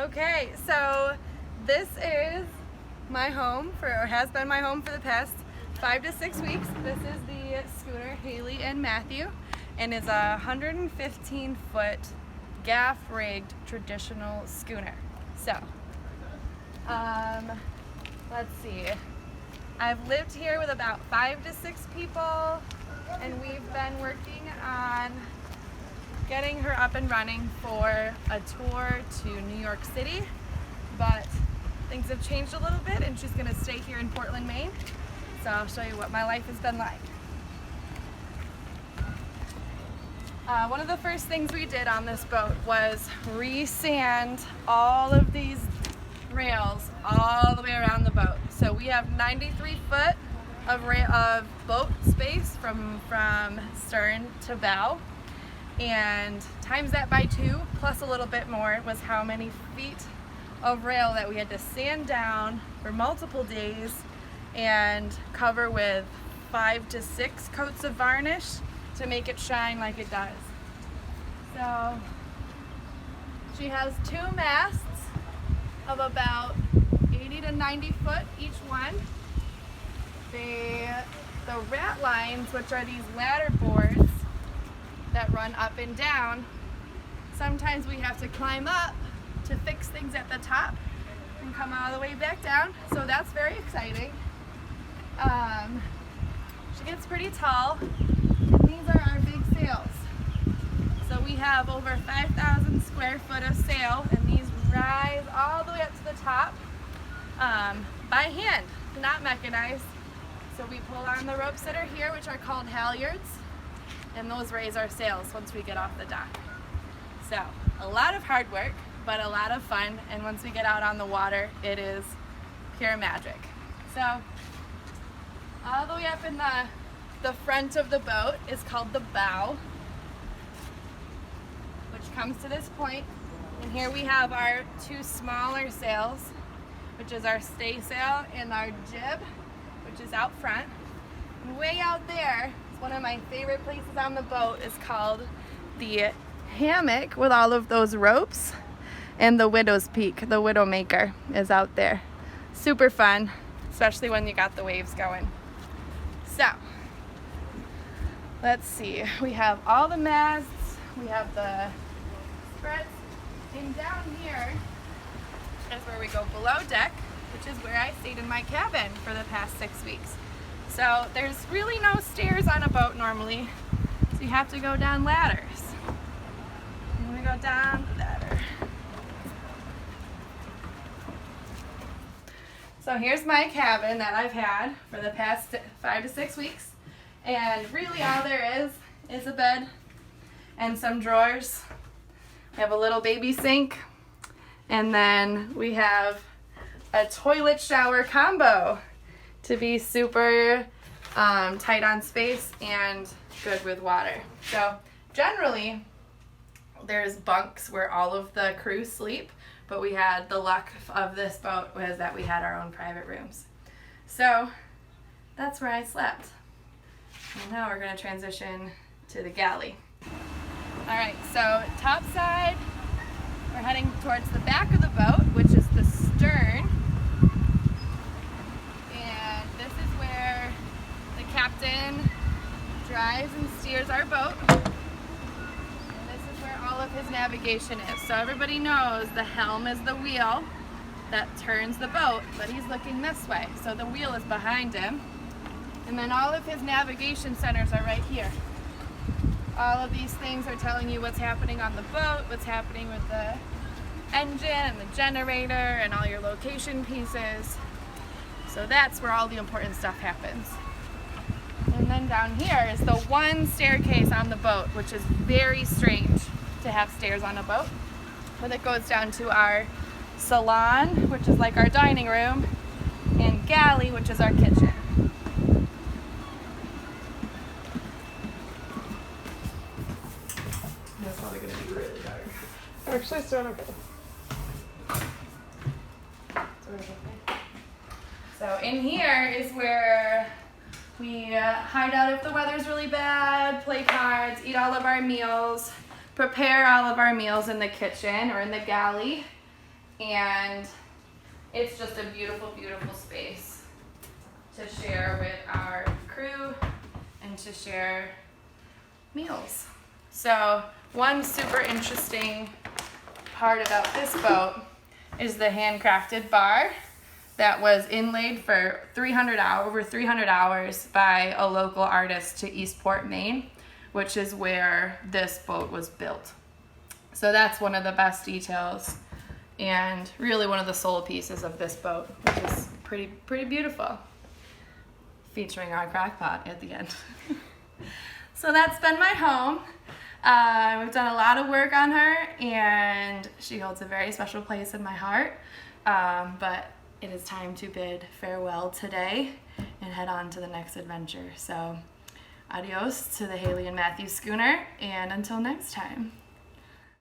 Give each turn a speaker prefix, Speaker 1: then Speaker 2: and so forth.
Speaker 1: Okay, so this is my home or has been my home for the past 5 to 6 weeks. This is the Schooner Halie Matthew, and is a 115-foot gaff-rigged traditional schooner. So, let's see. I've lived here with about 5 to 6 people, and we've been working on getting her up and running for a tour to New York City, but things have changed a little bit and she's going to stay here in Portland, Maine. So I'll show you what my life has been like. One of the first things we did on this boat was re-sand all of these rails all the way around the boat. So we have 93 foot of boat space from stern to bow, and times that by 2 plus a little bit more was how many feet of rail that we had to sand down for multiple days and cover with 5 to 6 coats of varnish to make it shine like it does. So she has 2 masts of about 80 to 90 foot each one. The rat lines, which are these ladder boards that run up and down, sometimes we have to climb up to fix things at the top and come all the way back down, so that's very exciting. She gets pretty tall, and these are our big sails. So we have over 5,000 square foot of sail, and these rise all the way up to the top by hand, not mechanized. So we pull on the ropes that are here, which are called halyards, and those raise our sails once we get off the dock. So a lot of hard work, but a lot of fun, and once we get out on the water, it is pure magic. So all the way up in the front of the boat is called the bow, which comes to this point, and here we have our 2 smaller sails, which is our staysail and our jib, which is out front. And way out there, one of my favorite places on the boat is called the hammock with all of those ropes, and the widow's peak, the widow maker, is out there. Super fun, especially when you got the waves going. So let's see, we have all the masts, we have the spreads, and down here is where we go below deck, which is where I stayed in my cabin for the past 6 weeks. So there's really no stairs on a boat normally, so you have to go down ladders. And we go down the ladder. So here's my cabin that I've had for the past 5 to 6 weeks, and really all there is a bed and some drawers. We have a little baby sink, and then we have a toilet shower combo to be super tight on space and good with water. So generally there's bunks where all of the crew sleep, but we had the luck of this boat was that we had our own private rooms. So that's where I slept. And now we're going to transition to the galley. All right, so top side, we're heading towards the back of the boat, which is the stern. And this is where the captain drives and steers our boat. And this is where all of his navigation is. So everybody knows the helm is the wheel that turns the boat, but he's looking this way. So the wheel is behind him. And then all of his navigation centers are right here. All of these things are telling you what's happening on the boat, what's happening with the engine and the generator and all your location pieces. So that's where all the important stuff happens. And then down here is the one staircase on the boat, which is very strange to have stairs on a boat. But it goes down to our salon, which is like our dining room, and galley, which is our kitchen.
Speaker 2: That's probably going to be really dark.
Speaker 1: Actually, it's doing okay. So in here is where we hide out if the weather's really bad, play cards, eat all of our meals, prepare all of our meals in the kitchen or in the galley. and it's just a beautiful, beautiful space to share with our crew and to share meals. So one super interesting part about this boat is the handcrafted bar that was inlaid for over 300 hours by a local artist to Eastport, Maine, which is where this boat was built. So that's one of the best details and really one of the soul pieces of this boat, which is pretty beautiful, featuring our crock pot at the end. So that's been my home. We've done a lot of work on her, and she holds a very special place in my heart. But it is time to bid farewell today and head on to the next adventure. So adios to the Halie and Matthew schooner, and until next time.